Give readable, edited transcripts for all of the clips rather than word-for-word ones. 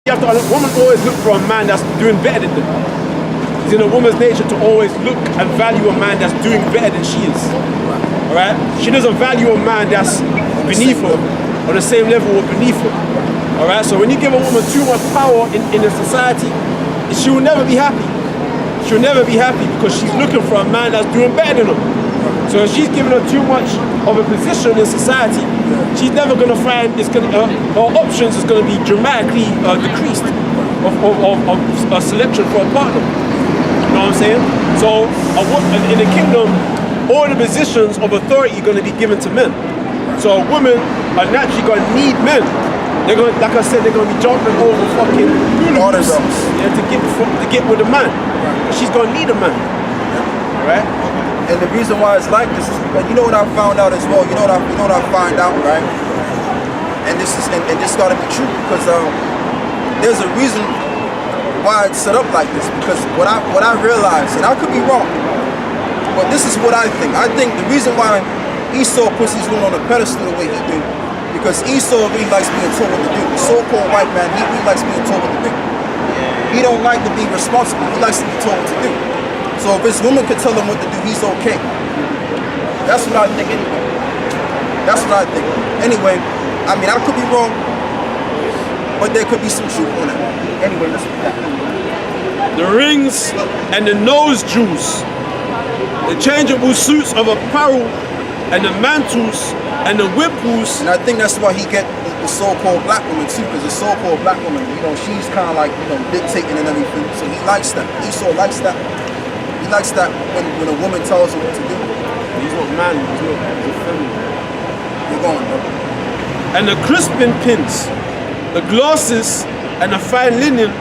You have to, a woman always look for a man that's doing better than them. It's in a woman's nature to always look and value a man that's doing better than she is. Alright? She doesn't value a man that's beneath her, on the same level or beneath her. Alright? So when you give a woman too much power in a society, she will never be happy. She'll never be happy because she's looking for a man that's doing better than her. So if she's giving her too much of a position in society, she's never going to find, her options is going to be dramatically decreased of a selection for a partner. You know what I'm saying? So in the kingdom, all the positions of authority are going to be given to men. So women are naturally going to need men. They're going, like I said, they're going to be jumping over fucking hoops, to get with a man. She's going to need a man. Right? And the reason why it's like this is because you know what I found out as well. You know what I find out, right? And this got to be true because there's a reason why it's set up like this. Because what I realized, and I could be wrong, but this is what I think. I think the reason why Esau puts his woman on a pedestal the way he do, because Esau really likes being told what to do. The so-called white man, he really likes being told what to do. He don't like to be responsible. He likes to be told what to do. So if his woman could tell him what to do, he's okay. That's what I think anyway. That's what I think. Anyway, I mean, I could be wrong, but there could be some truth on it. Anyway, let's do that. The rings and the nose jewels, the changeable suits of apparel and the mantles and the whipples. And I think that's why he get the so-called black woman too, because the so-called black woman, you know, she's kind of like, you know, dictating and everything. So he likes that. Esau likes that. He likes that when a woman tells him what to do. He's not man, he's a feminine. You're going, bro. And the crisping pins, the glasses and the fine linen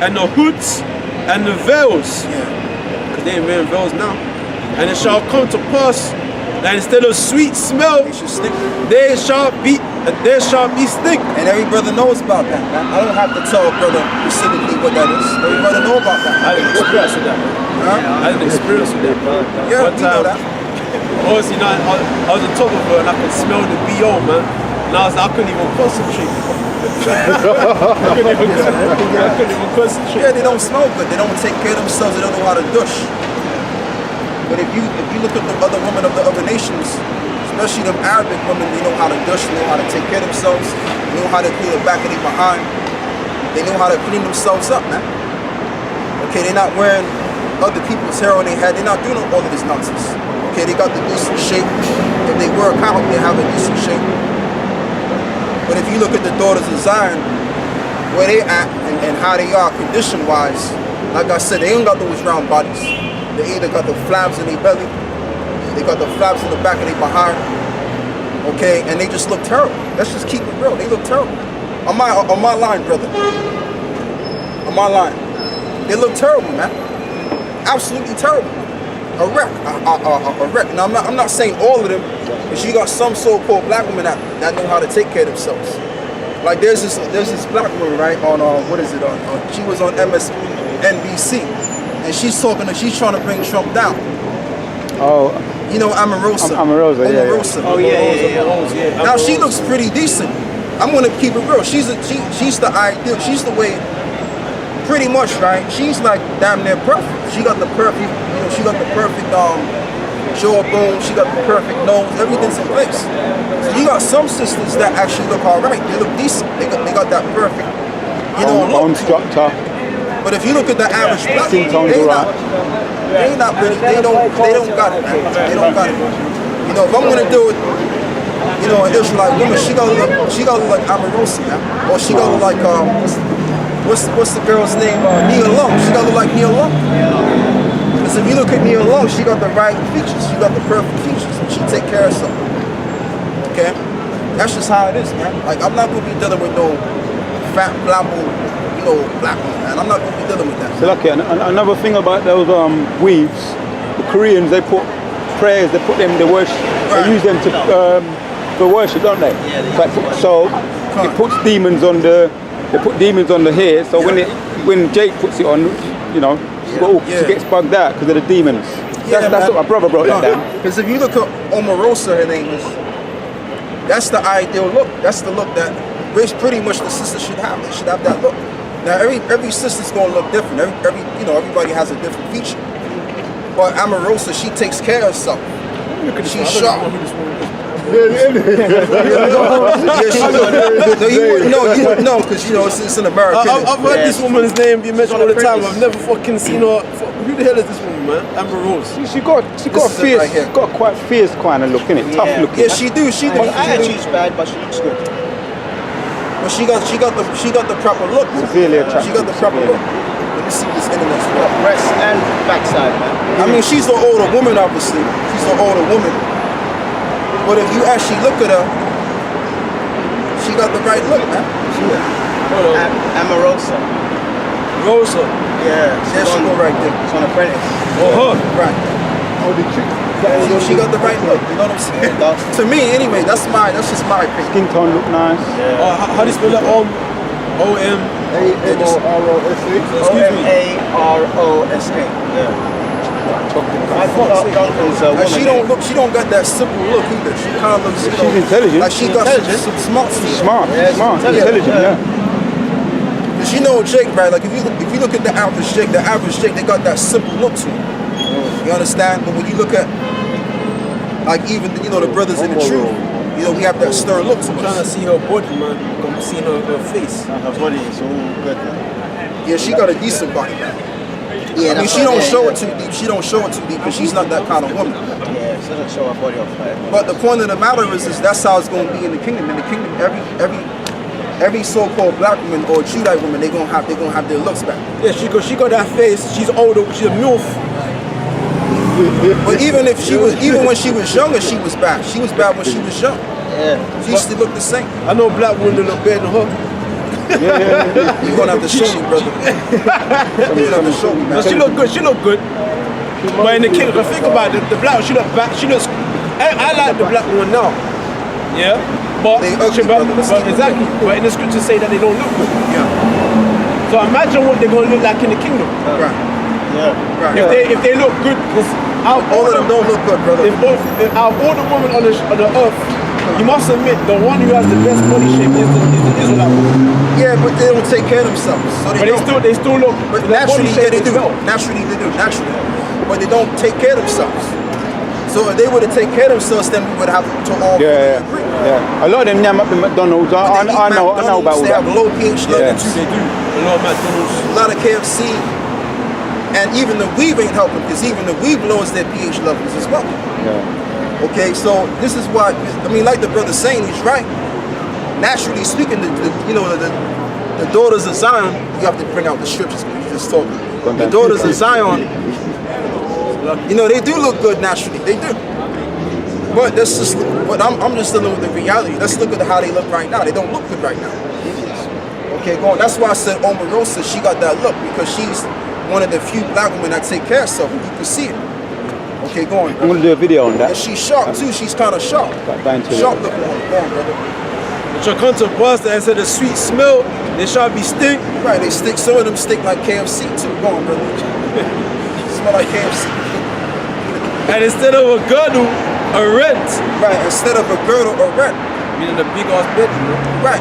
and the hoods and the veils. Yeah. Because they ain't wearing veils now. And it shall come to pass that instead of sweet smell, They should stink. there shall be stink. And every brother knows about that, man. I don't have to tell a brother specifically what that is. Every brother know about that. I didn't experience with that. Huh? I didn't experience with that, bro. Yeah, One you know that. Obviously, you know, I was on top of her and I could smell the BO, man. And I couldn't even concentrate. I couldn't even concentrate. Yeah, they don't smell good. They don't take care of themselves. They don't know how to dush. But if you look at the other women of the other nations, especially them Arabic women, they know how to dush. They know how to take care of themselves. They know how to clean the back of their behind. They know how to clean themselves up, man. Okay, they're not wearing other people's hair on their head. They're not doing all of this nonsense. Okay, they got the decent shape. If they work out, they have a decent shape. But if you look at the daughters of Zion, where they at and how they are condition-wise, like I said, they ain't got those round bodies. They either got the flaps in their belly, they got the flaps in the back of their behind, okay, and they just look terrible. Let's just keep it real. They look terrible. On my line, brother. On my line. They look terrible, man. Absolutely terrible. A wreck. A wreck. Now, I'm not saying all of them, but you got some so-called black women that know how to take care of themselves. Like there's this black woman, right, on what is it? She was on MSNBC, and she's trying to bring Trump down. Oh. You know, Omarosa. Omarosa, yeah. Omarosa. Oh yeah. Now she looks pretty decent. I'm gonna keep it real. She's the ideal. She's the way. Pretty much, right? She's like damn near perfect. She got the perfect, you know, she got the perfect jawbone. She got the perfect nose. Everything's in place. So you got some sisters that actually look all right. They look decent. They got that perfect, you know, Bone look. structure. But if you look at the average black, Skin tone's alright. they not really. They don't got it. Man. They don't got it. You know, if I'm gonna do it, you know, an Israelite woman, she gotta look like Omarosa, man, or she gotta look like What's the girl's name? Nia Long. She gotta look like Nia Long. Because if you look at Nia Long, she got the right features. She got the perfect features, and she take care of something. Okay, that's just how it is, man. Like I'm not gonna be dealing with no fat, flabble, you know, black woman, man. I'm not gonna be dealing with that. So okay, another thing about those weaves, the Koreans, they put prayers, they put them in the worship, Right. they use them for worship, don't they? Yeah. So it puts demons on the. They put demons on the hair, so when Jake puts it on, you know, she gets bugged out because of the demons. That's what my brother brought that down. Because if you look at Omarosa, her name is, that's the ideal look. That's the look that which pretty much the sister should have. They should have that look. Now every sister's gonna look different. Everybody has a different feature. But Amarosa, she takes care of herself. She's sharp. Yeah, you wouldn't know, because it's an American. I've heard this woman's name be mentioned all the time. I've never fucking seen her. Who the hell is this woman, man? Amber Rose. She got fierce. Right here. She's got quite fierce kind of look, innit? Tough looking. Yeah, she do. She's bad, but she looks good. But she got the proper look. Severely attractive. She got the proper look. Let me see this internet's for. Breast and backside, man. I mean, she's the older woman, obviously. She's the older woman. But if you actually look at her, she got the right look, man. Amarosa. Rosa. Yeah, There she go right there. She's on Apprentice. Oh, her. Right. She got the right look. You know what I'm saying? To me, anyway, that's just my opinion. Skin tone look nice. How do you spell that? O-M. A-M-O-R-O-S-A. Excuse me. A-R-O-S-A. Yeah. I thought Duncan's a woman. She don't got that simple look either. She kind of looks, She's intelligent. like she got some smart stuff. Smart, intelligent, yeah. Cause Jake, right? Like if you look at the average Jake, they got that simple look to them. You understand? But when you look at like even the brothers in the truth, we have that stern look to I'm trying to us. see her body, man. I'm seeing her face. Her body is all good, man. Yeah, she got a decent body, man. Yeah, I mean, she don't show it too deep. She don't show it too deep because she's not that kind of woman. Yeah, she doesn't show her body off. But the point of the matter is that's how it's going to be in the kingdom. In the kingdom, every so-called black woman or Judite woman, they're gonna have their looks back. Yeah, she got that face. She's older. She's a MILF. But even when she was younger, she was bad. She was bad when she was young. Yeah. She used to look the same. I know black women that look better than her. You're gonna have to show me, brother. You're gonna have to show me, man. But she look good. She look good. But in the kingdom, think about it. The black, she look back. She looks. I like the black woman now. Yeah. But They ugly, but brother. exactly. But in the scriptures say that they don't look good. Yeah. So imagine what they're gonna look like in the kingdom. Right. Yeah. Right. If they look good, because All of them don't look good, brother. if out of all the women on the earth, you must admit the one who has the best body shape is the Israelite woman. Yeah, but they don't take care of themselves. So But they still look. But their body naturally, shape they is do. well. Naturally, they do. Naturally. But they don't take care of themselves. So if they were to take care of themselves, then we would have to all Yeah, agree. yeah. A lot of them yam up the McDonald's. I know about all They have that. low pH levels. They do. A lot of McDonald's. A lot of KFC. And even the weave ain't helping because even the weave lowers their pH levels as well. Yeah. Okay, so this is why, I mean, like the brother's saying, he's right. Naturally speaking, the daughters of Zion, you have to bring out the scriptures when you just talking. The daughters of Zion, they do look good naturally, they do. But that's just, I'm just dealing with the reality. Let's look at how they look right now. They don't look good right now. Okay, go on. That's why I said Omarosa, she got that look because she's one of the few black women that take care of herself, and you can see it. Okay, go on. I'm gonna do a video on And that. she's sharp too. She's kind of sharp. Sharp looking woman. Go on, brother. But your country pastor and said the sweet smell, they shall be stink. Right, they stick. Some of them stick like KFC too. Go on, brother. Smell like KFC. And instead of a girdle, a rent. Right, instead of a girdle or rent. Meaning the big ass bed, Right.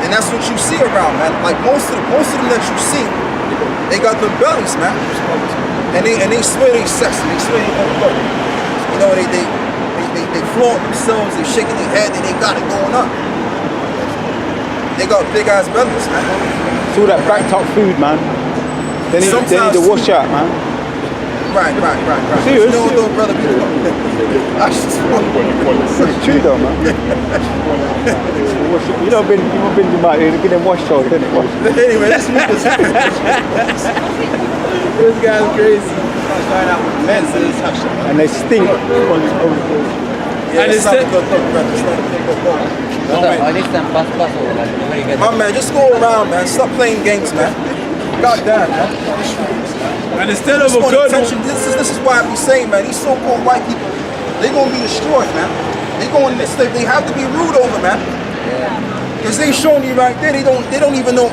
And that's what you see around, man. Like most of them that you see, they got them bellies, man. And they swear they sexy. They swear they don't go. They flaunt themselves. They shaking their head. And they got it going on. They got big ass bellies, man. It's all that backed up food, man. They need to wash out, man. Right. Serious? Though, brother, It's true though, man. You've been to my get them wash out, didn't it? Anyway, let's move this. This guy's crazy. And they stink. And It's not a instead, good look, brother. It's not a good look. My man, just go around, man. Stop playing games, man. God damn, man. and instead of Just a want girdle, attention. This is why I be saying, man, these so-called white people, they gonna be destroyed, man. They have to be ruled over, man. Because they showing you right there, they don't even know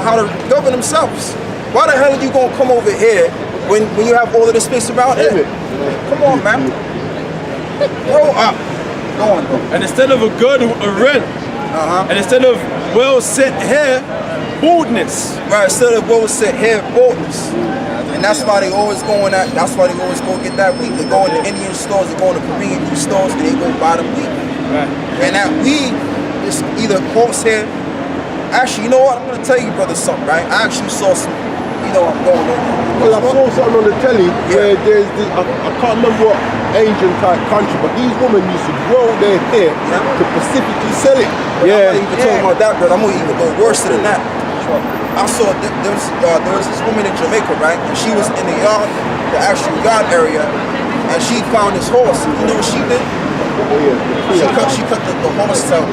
how to govern themselves. Why the hell are you gonna come over here when you have all of this space around here? Come on, man. Grow up. Go on, bro. and instead of a girdle, a rent. And instead of well set hair, baldness. Right, instead of what was said, hair baldness. And that's why they always go get that weed. They go in the Indian stores, they go in the Korean stores, and they go buy the weed. Right. And that weed is either horsehair. Actually, you know what? I'm gonna tell you, brother, something, right? I actually saw some, I'm going on. Well, I saw something on the telly where there's this, I can't remember what Asian type country, but these women used to grow their hair to specifically sell it. I'm not even talking about that, brother. I'm gonna even go worse than that. I saw there was this woman in Jamaica, right? And she was in the yard, the actual yard area, and she found this horse. You know what she did? She cut the horse tail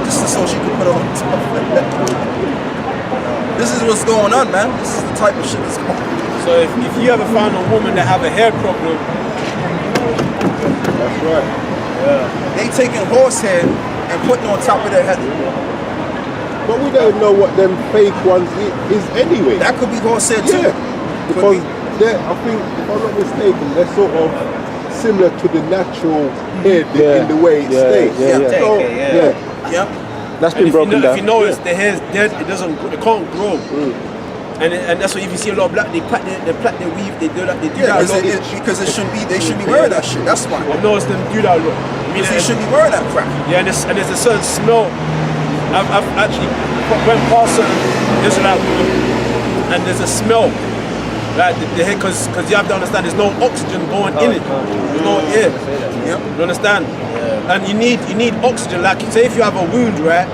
just so she could put it on top. This is what's going on, man. This is the type of shit that's going on. So if you ever found a woman that have a hair problem, That's right. Yeah. They taking horsehair and putting on top of their head. But we don't know what them fake ones is anyway. That could be horsehair too. Yeah. Because I think, if I'm not mistaken, they're sort of similar to the natural hair in the way it stays. Yeah. That's been broken down. If you notice, the hair's dead. It can't grow. And that's why if you see a lot of black, they plait their weave. They do that. They do that a lot. Because it shouldn't be. They shouldn't be wearing that shit. That's why. I've noticed them do that a lot. Because they shouldn't be wearing that crap. Yeah, and there's a certain smell. I've actually went past certain Israelite women, and there's a smell. Like the hair, because you have to understand, there's no oxygen going in it. There's no air. Yeah. You understand? And you need oxygen. Like, say if you have a wound, right?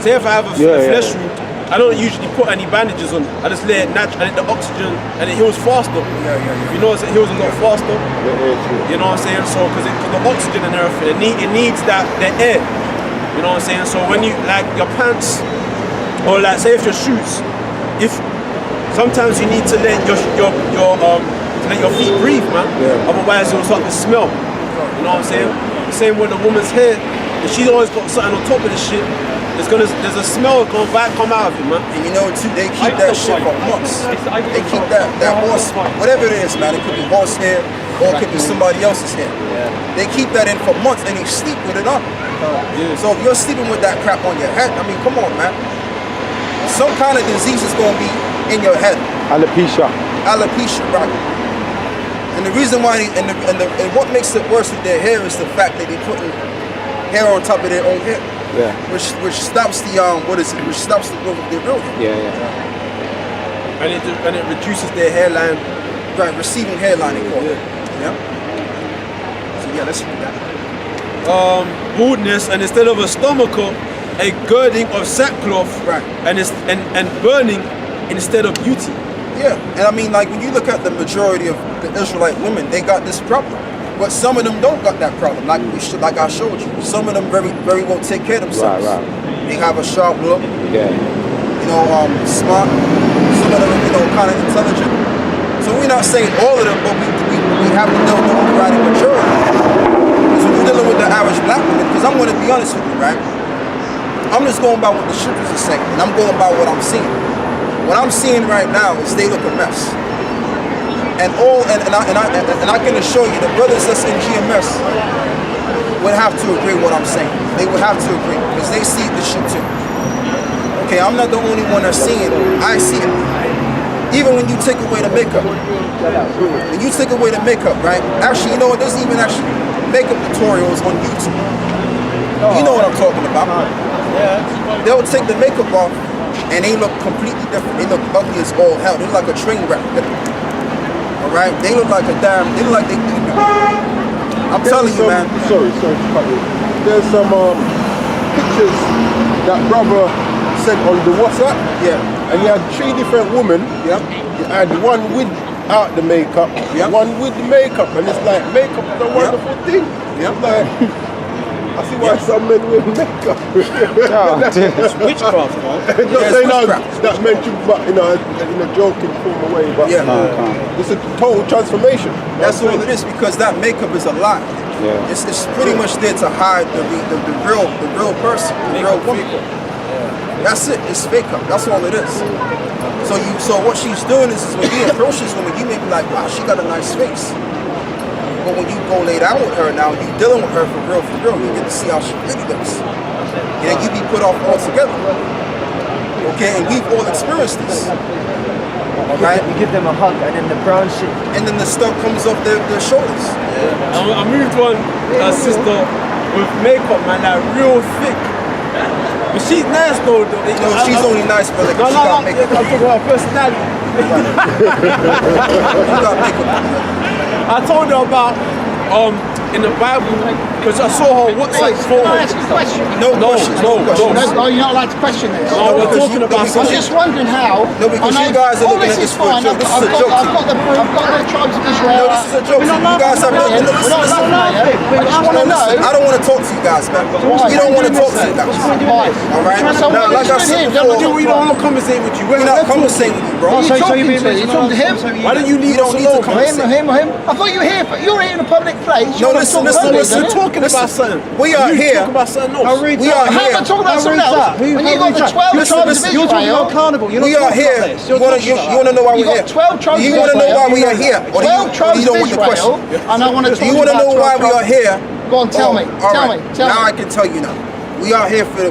Say if I have a flesh wound, I don't usually put any bandages on it. I just let it natural, and the oxygen, and it heals faster. If you notice, it heals a lot faster. You know what I'm saying? So, because the oxygen and everything, it needs the air. You know what I'm saying? So when you, like your pants, or like say if your shoes, sometimes you need to let your feet breathe, man. Otherwise it'll start to smell. You know what I'm saying? The same with the woman's hair. If she's always got something on top of this shit, there's a smell come out of it, man. And you know too, they keep that shit for months. They keep that horse, whatever it is, man. It could be horse hair, or it could be somebody else's hair. They keep that in for months, and they sleep with it on. So if you're sleeping with that crap on your head, I mean, come on, man. Some kind of disease is gonna be in your head. Alopecia, right? And the reason why, and what makes it worse with their hair is the fact that they put hair on top of their own hair. Which stops the which stops the growth of their real hair. And it reduces their hairline. Right, receiving hairline they call it. So let's read that. Baldness, and instead of a stomacher, a girding of sackcloth, and burning instead of beauty. Yeah, and I mean, like when you look at the majority of the Israelite women, they got this problem. But some of them don't got that problem, like I showed you. Some of them very, very well take care of themselves. They have a sharp look. Smart. Some of them, kind of intelligent. So we're not saying all of them, but we have to know the overriding majority. Because when you're dealing with the average black woman, because I'm going to be honest with you, right? I'm just going by what the scriptures are saying, and I'm going by what I'm seeing. What I'm seeing right now is they look a mess. And I can assure you, the brothers that's in GMS would have to agree with what I'm saying. They would have to agree, because they see this shit too. Okay, I'm not the only one that's seeing it. I see it. Even when you take away the makeup. When you take away the makeup, right? Actually, you know what? There's even actually makeup tutorials on YouTube. You know what I'm talking about. They'll take the makeup off and they look completely different. They look ugly as all hell. They look like a train wreck. Alright? They look like I'm telling you, man. Sorry to cut you. There's some pictures that brother sent on the WhatsApp. And you had 3 different women. You had one without the makeup, one with the makeup, and it's like makeup is a wonderful thing. Like, I see why some men wear makeup. It's witchcraft, man. Not saying that meant you, but in a joking form of way. But it's a total transformation. That's all it is, because that makeup is a lie. It's pretty much there to hide the real person, the real woman. That's it. It's fake up. That's all it is. So what she's doing is when you approach this woman, you may be like, wow, she got a nice face. But when you go lay down with her now, you dealing with her for real, you get to see how she really looks. And then you be put off altogether. Okay, and we've all experienced this. Right? You give them a hug and then the brown shit. And then the stuff comes off their shoulders. I moved one sister with makeup, man, like real thick. But she's nice though. No, she's only nice, brother. No, she got makeup. I'm talking about personality. She got makeup. I told her about in the Bible because I saw her WhatsApp Can photo. I ask you a question? No questions. no. Oh, you're not allowed to question this? No, we're because talking you- about I was something. just wondering how. No, because I know you guys are all looking this at is this for a fine. joke. This is a joke to you. I've got the tribes of Israel. No, this is a joke. We're not You guys have laughing nothing to at it. listen. We're not laughing at it. I just want to know. I don't want to talk to you guys, man. We don't want to talk to you guys. Why? All right? So Now, what like are I you said doing before, here? We don't want to conversate with you. we're not conversating with you, bro. Who are you talking to? You talking to him? Why don't you leave You us don't need to alone? conversate. Him? I thought you were here. You're here in a public place. No, You wanna listen, talk listen, public, listen. don't you? Talking about something. We are You here. talk about something else. We are How am I here. talking about something else? When you got the 12 Listen, tribes listen. of You're talking Israel. about carnival. You're not We are talking here. about this. You want to know why You we're here? got 12 tribes You of want to know Israel. why we are here? Or 12 tribes you don't of want the question? Israel. And I want to talk You want to about know why 12 we are tribes. here? Go on, tell me. All Tell right. me. Tell Now me. I can tell you now. We are here for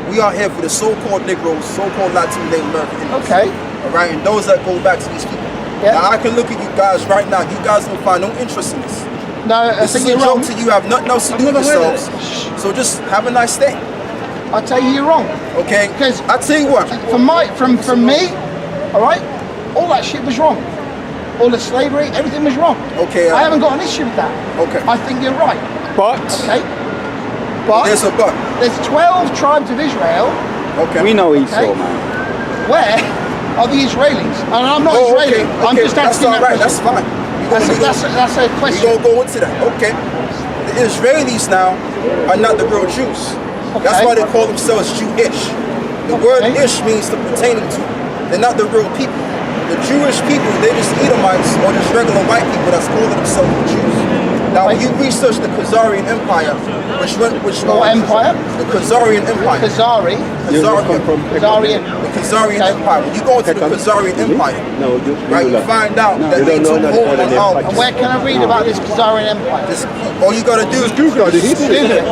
the so-called Negroes, so-called Latin American Indians. Okay. All right, and those that go back to these people. Yeah. Now I can look at you guys right now. You guys don't find no interest in this. No, I This think is a you're joke wrong. to you. Have nothing else to do with yourselves. So just have a nice day. I tell you, you're wrong. Okay? Because I tell you what. from me, all right, all that shit was wrong. All the slavery, everything was wrong. Okay. I haven't got an issue with that. Okay. I think you're right. But Okay. But There's a but. there's 12 tribes of Israel. Okay. we know Esau, Okay. man. Where are the Israelis? And I'm not Oh, Israeli. okay. I'm just That's asking all right. that That's question. fine. That's a We question. gonna go into that. Okay. The Israelis now are not the real Jews. That's Okay. why they call themselves Jewish. The word Okay. ish means to pertaining to. They're not the real people. The Jewish people, they're just Edomites or just regular white people that's calling themselves the Jews. Now, when you research the Khazarian Empire, which What empire? The Khazarian Empire. Khazari. Khazarian. The Khazarian Okay. Empire. When you go into the Khazarian Empire, No, right, you find out that they took hold on And where can I read about this Khazarian empire? all you gotta do is Google it. Google it.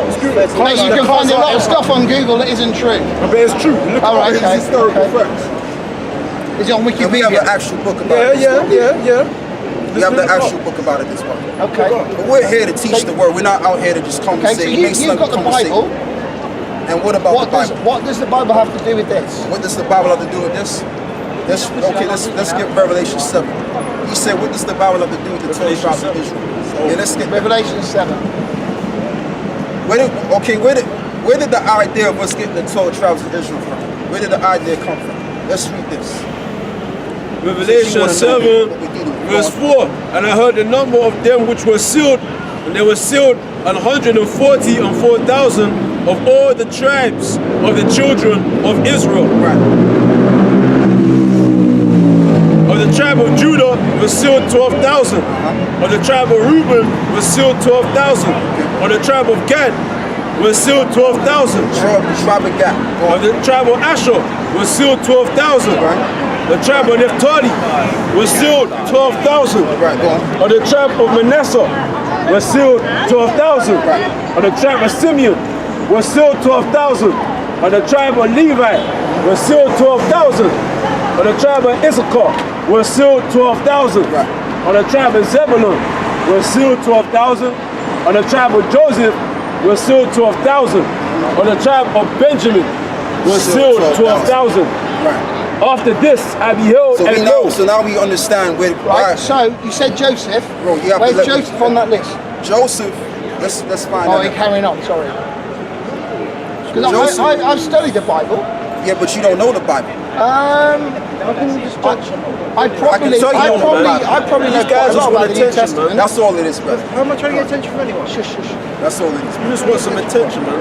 Mate, you can find a lot of stuff on Google that isn't true. But it's true. Look All right, at okay. Historical facts. Is it on And we have an Wikipedia? actual book about it. Yeah. We have the actual book about it this month. Okay. But we're here to teach the word. We're not out here to just Okay, conversate. so Make you've something got the conversate. Bible. And what about the Bible? What does the Bible have to do with this? What does the Bible have to do with this? Let's get Revelation 7. He said, what does the Bible have to do with the 12 tribes of Israel? Yeah, let's get Revelation 7. Where did the idea of us getting the 12 tribes of Israel from? Where did the idea come from? Let's read this. Revelation 7, verse 4. And I heard the number of them which were sealed, and they were sealed 144,000 of all the tribes of the children of Israel. Right. Of the tribe of Judah was sealed 12,000. Of the tribe of Reuben was sealed 12,000. Of the tribe of Gad was sealed 12,000. Tribe of Gad. Of the tribe of Asher was sealed 12,000. The tribe of Naphtali was sealed 12,000. Right, go on. Of the tribe of Manasseh was sealed 12,000. Of the tribe of Simeon was sealed 12,000. Of the tribe of Levi was sealed 12,000. Of the tribe of Issachar was sealed 12,000. Of the tribe of Zebulun was sealed 12,000. Of the tribe of Joseph was sealed 12,000. Of the tribe of Benjamin was sealed 12,000. Right. After this, I beheld and lo. So now we understand where. Right, so you said Joseph. Bro, you have to Where's let me- Joseph on that list? Joseph. Let's find Oh, out. you're carrying on, sorry. Because Joseph. I've studied the Bible. Yeah, but you don't know the Bible. I probably tell you know more about quite These a guys lot just about want the New attention, Testament. man. That's all it is, brother. How am I trying to get attention from anyone? Shush, shush. That's all it is. You just want some attention, man.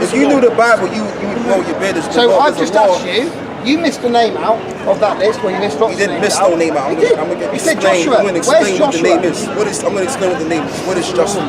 If you knew the Bible, you would know your bed is the So Lord I've is just the Lord. asked you. You missed a name out of that list. Well, you missed lots He of didn't names miss out. no name out. He did. I'm gonna He said explain. Joshua. I'm gonna Where's explain what the Joshua? name is. I'm gonna explain what the name is. What is Joshua?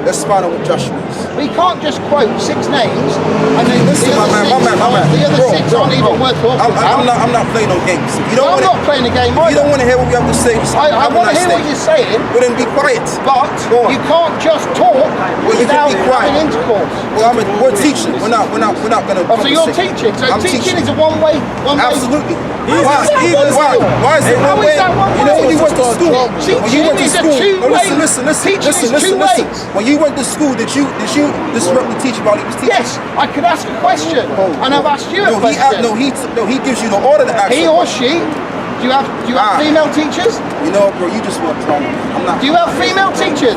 Let's find out what Joshua is. We can't just quote 6 names and then Listen, the other Bro, 6 aren't even worth talking about. I'm not playing no games. If you don't I'm wanna, not playing a game if you don't either. want to hear what we have to say, just I have a want to nice hear day. what you're saying, Well, then be quiet. but Go on. you can't just talk you can without be quiet. having intercourse. Well, we're teaching. We're not going to. Oh, so you're teaching. So I'm teaching is a one-way. Absolutely. Why is that How one is that way? one way? You know when you went to school. When you went to Teaching is a school. two-way. No, listen. Two ways. When you went to school, did you disrupt the teacher while he was teaching? Yes, I could ask a question, and I've asked you a question. He gives you the order to ask. He or she. Do you have female teachers? You know, bro, you just want trouble. I'm not. Do you have female teachers?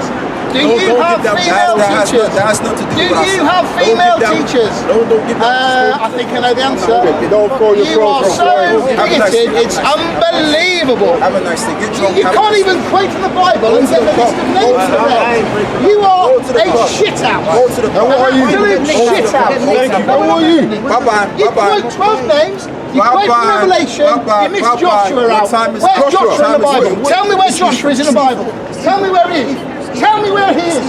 Do you Don't have give that- female that has teachers? that has nothing to do with Do you have female teachers? Don't give that. I think I know the answer. Don't throw your You are clothes so Have a nice bigoted, day. it's unbelievable. Have a nice day. Get drunk. You have a can't nice even day. quote from the Bible and get the list of names for them. You are Go to the a pub. shit out. Go to the pub. How are you? Absolute shit out. How are you? Bye-bye. You quote 12 names, you quote from Revelation, you miss Joshua out. Where's Joshua in the Bible? Tell me where Joshua is in the Bible. Tell me where he is. Tell me where he is.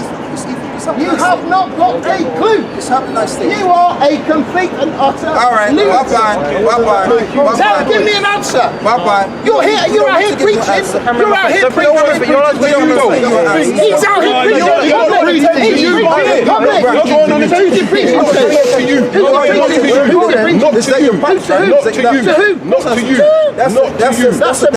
You have not got a clue. Just have a nice day. You are a complete and utter All right. lunatic. Bye-bye. Give me an answer. Bye-bye. You're out here preaching. You're out here preaching. He's out here preaching. He's preaching public. Who's he preaching to? Not to you. To who? Not to you. That's